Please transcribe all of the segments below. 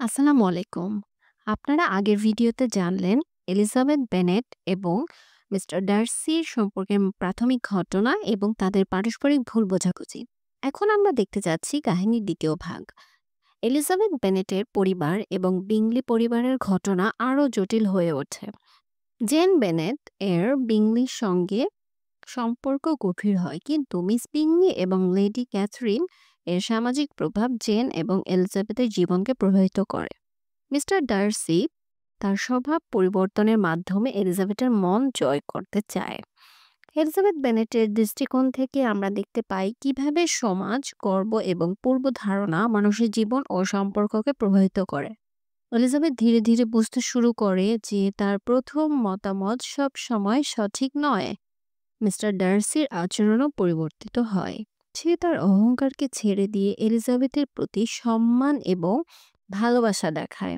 আসসালামু আলাইকুম। আপনারা আগের ভিডিওতে জানলেন এলিজাবেথ বেনেট এবং মিস্টার ডার্সির সম্পর্কের প্রাথমিক ঘটনা এবং তাদের পারস্পরিক ভুল বোঝাবুঝি। এখন আমরা দেখতে যাচ্ছি কাহিনীর দ্বিতীয় ভাগ। এলিজাবেথ বেনেটের পরিবার এবং বিংলি পরিবারের ঘটনা আরও জটিল হয়ে ওঠে। জেন বেনেট এর বিংলির সঙ্গে সম্পর্ক গভীর হয়, কিন্তু মিস বিংলি এবং লেডি ক্যাথরিন এর সামাজিক প্রভাব জেন এবং এলিজাবেথের জীবনকে প্রভাবিত করে। মিস্টার ডার্সি তার স্বভাব পরিবর্তনের মাধ্যমে এলিজাবেথের মন জয় করতে চায়। এলিজাবেথ বেনেটের দৃষ্টিকোণ থেকে আমরা দেখতে পাই কিভাবে সমাজ, গর্ব এবং পূর্বধারণা মানুষের জীবন ও সম্পর্ককে প্রভাবিত করে। এলিজাবেথ ধীরে ধীরে বুঝতে শুরু করে যে তার প্রথম মতামত সব সময় সঠিক নয়। মিস্টার ডার্সির আচরণও পরিবর্তিত হয়। সে তার অহংকারকে ছেড়ে দিয়ে এলিজাবেথের প্রতি সম্মান এবং ভালোবাসা দেখায়।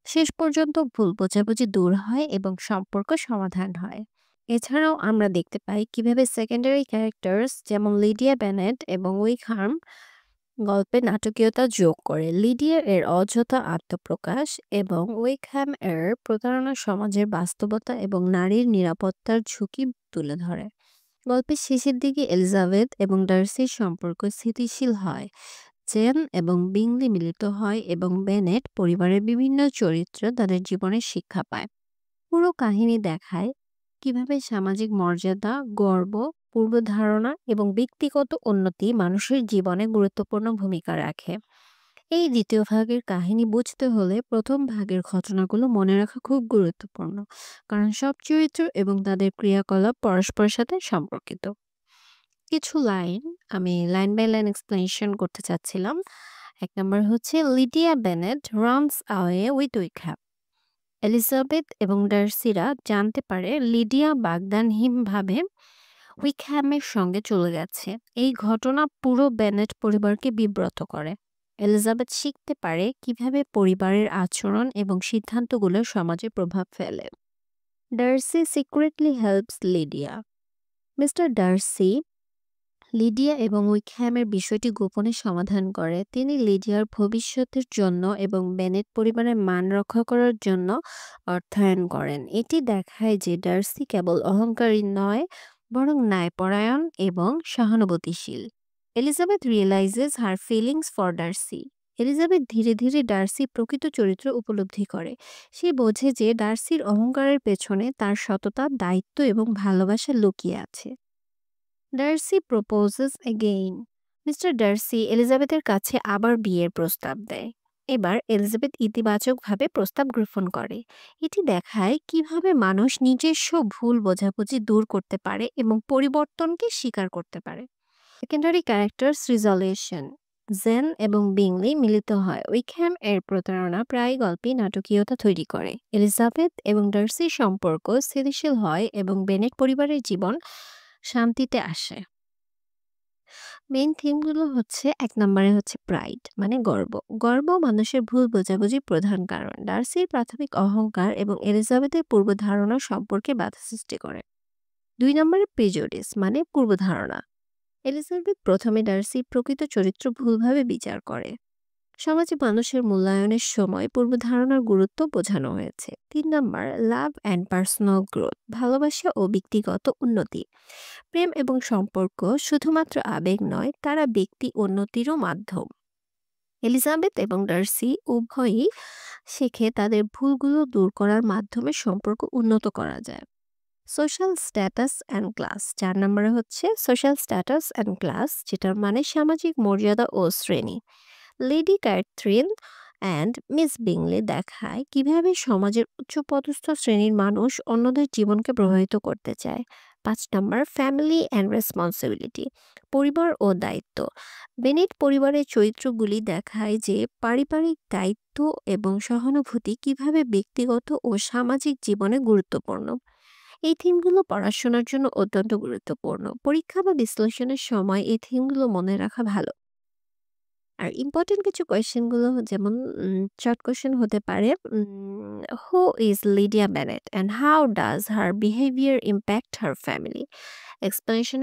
শেষ পর্যন্ত ভুল বোঝাবুঝি দূর হয় এবং সম্পর্ক সমাধান হয়। এছাড়াও আমরা দেখতে পাই কিভাবে সেকেন্ডারি ক্যারেক্টার্স যেমন লিডিয়া বেনেট এবং উইকহাম গল্পে নাটকীয়তা যোগ করে। লিডিয়া এর অযথা আত্মপ্রকাশ এবং উইকহ্যাম এর প্রতারণা সমাজের বাস্তবতা এবং নারীর নিরাপত্তার ঝুঁকি তুলে ধরে। গল্পের শেষের দিকে এলিজাবেথ এবং ডার্সির সম্পর্ক স্থিতিশীল হয়। জেন এবং বিংলি মিলিত হয় এবং বেনেট পরিবারের বিভিন্ন চরিত্র তাদের জীবনের শিক্ষা পায়। পুরো কাহিনী দেখায় কিভাবে সামাজিক মর্যাদা, গর্ব, পূর্বধারণা এবং ব্যক্তিগত উন্নতি মানুষের জীবনে গুরুত্বপূর্ণ ভূমিকা রাখে। এই দ্বিতীয় ভাগের কাহিনী বুঝতে হলে প্রথম ভাগের ঘটনাগুলো মনে রাখা খুব গুরুত্বপূর্ণ, কারণ সব চরিত্র এবং তাদের ক্রিয়াকলাপ পরস্পরের সাথে সম্পর্কিত। কিছু লাইন আমি লাইন বাই লাইন এক্সপ্লেনেশন করতে চাচ্ছিলাম। এক নম্বর হচ্ছে, Lydia Bennet runs away with Wickham. Elizabeth এবং ডার্সিরা জানতে পারে লিডিয়া বাগদানহীনভাবে উইকহ্যামের সঙ্গে চলে গেছে। এই ঘটনা পুরো বেনেট পরিবারকে বিব্রত করে। এলিজাবেথ শিখতে পারে কিভাবে পরিবারের আচরণ এবং সিদ্ধান্তগুলো সমাজে প্রভাব ফেলে। Darcy secretly helps Lydia. Mister Darcy Lydia এবং উইকহ্যামের বিষয়টি গোপনে সমাধান করে। তিনি লিডিয়ার ভবিষ্যতের জন্য এবং বেনেট পরিবারের মান রক্ষা করার জন্য অর্থায়ন করেন। এটি দেখায় যে ডার্সি কেবল অহংকারী নয়, বরং ন্যায়পরায়ণ এবং সহানুভূতিশীল। Elizabeth realizes her feelings for Darcy. Elizabeth ধীরে ধীরে ডার্সির প্রকৃত চরিত্র উপলব্ধি করে। সে বোঝে যে ডার্সির অহংকারের পেছনে তার সততা, দায়িত্ব এবং ভালোবাসা লুকিয়ে আছে। Darcy proposes again. Mister Darcy এলিজাবেথের কাছে আবার বিয়ের প্রস্তাব দেয়। এবার এলিজাবেথ ইতিবাচকভাবে প্রস্তাব গ্রহণ করে। এটি দেখায় কিভাবে মানুষ নিজস্ব ভুল বোঝাবুঝি দূর করতে পারে এবং পরিবর্তনকে স্বীকার করতে পারে। Secondary characters resolution. জেন এবং বিংলি মিলিত হয়। উইকহ্যাম এর প্রতারণা প্রায় গল্পে নাটকীয়তা তৈরি করে। এলিজাবেথ এবং ডার্সির সম্পর্ক স্থিতিশীল হয় এবং বেনেট পরিবারের জীবন শান্তিতে আসে। মেইন থিমগুলো হচ্ছে, এক নম্বরে হচ্ছে প্রাইড মানে গর্ব। গর্ব মানুষের ভুল বোঝাবুঝির প্রধান কারণ। ডার্সির প্রাথমিক অহংকার এবং এলিজাবেথের পূর্বধারণা সম্পর্কে বাধা সৃষ্টি করে। ২ নম্বরে প্রেজুডিস মানে পূর্বধারণা। এলিজাবেথ প্রথমে ডার্সির প্রকৃত চরিত্র ভুলভাবে বিচার করে। সমাজে মানুষের মূল্যায়নের সময় পূর্বধারণার গুরুত্ব বোঝানো হয়েছে। ৩ নম্বর লাভ অ্যান্ড পার্সোনাল গ্রোথ ভালোবাসা ও ব্যক্তিগত উন্নতি। প্রেম এবং সম্পর্ক শুধুমাত্র আবেগ নয়, তারা ব্যক্তি উন্নতিরও মাধ্যম। এলিজাবেথ এবং ডার্সি উভয়ই শেখে তাদের ভুলগুলো দূর করার মাধ্যমে সম্পর্ক উন্নত করা যায়। Social status and class. ৪ নম্বরে হচ্ছে সোশ্যাল স্ট্যাটাস অ্যান্ড ক্লাস, যেটার মানে সামাজিক মর্যাদা ও শ্রেণী। লেডি ক্যাথরিন অ্যান্ড মিস বিংলি দেখায় কিভাবে সমাজের উচ্চপদস্থ শ্রেণীর মানুষ অন্যদের জীবনকে প্রভাবিত করতে চায়। ৫ নম্বর ফ্যামিলি অ্যান্ড রেসপন্সিবিলিটি, পরিবার ও দায়িত্ব। বেনেট পরিবারের চরিত্রগুলি দেখায় যে পারিবারিক দায়িত্ব এবং সহানুভূতি কিভাবে ব্যক্তিগত ও সামাজিক জীবনে গুরুত্বপূর্ণ। এই থিমগুলো পড়াশোনার জন্য অত্যন্ত গুরুত্বপূর্ণ। পরীক্ষা বা বিশ্লেষণের সময় এই থিমগুলো মনে রাখা ভালো। আর ইম্পোর্টেন্ট কিছু কোয়েশ্চেনগুলো যেমন শর্ট কোয়েশ্চেন হতে পারে, who is Lydia Bennet and how does her behaviour impact her family. Explanation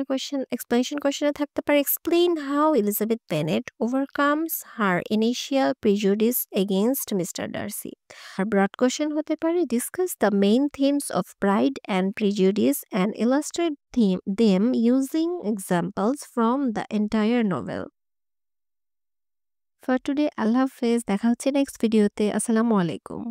কোয়েশ্চেনে থাকতে পারে, explain how Elizabeth Bennet overcomes her initial prejudice against mister Darcy. আর ব্রড কোয়েশ্চেন হতে পারে, discuss the main themes of Pride and Prejudice and illustrate them using examples from the entire novel. For today আল্লাহ হাফেজ, দেখা হচ্ছে next ভিডিওতে। আসসালামু আলাইকুম।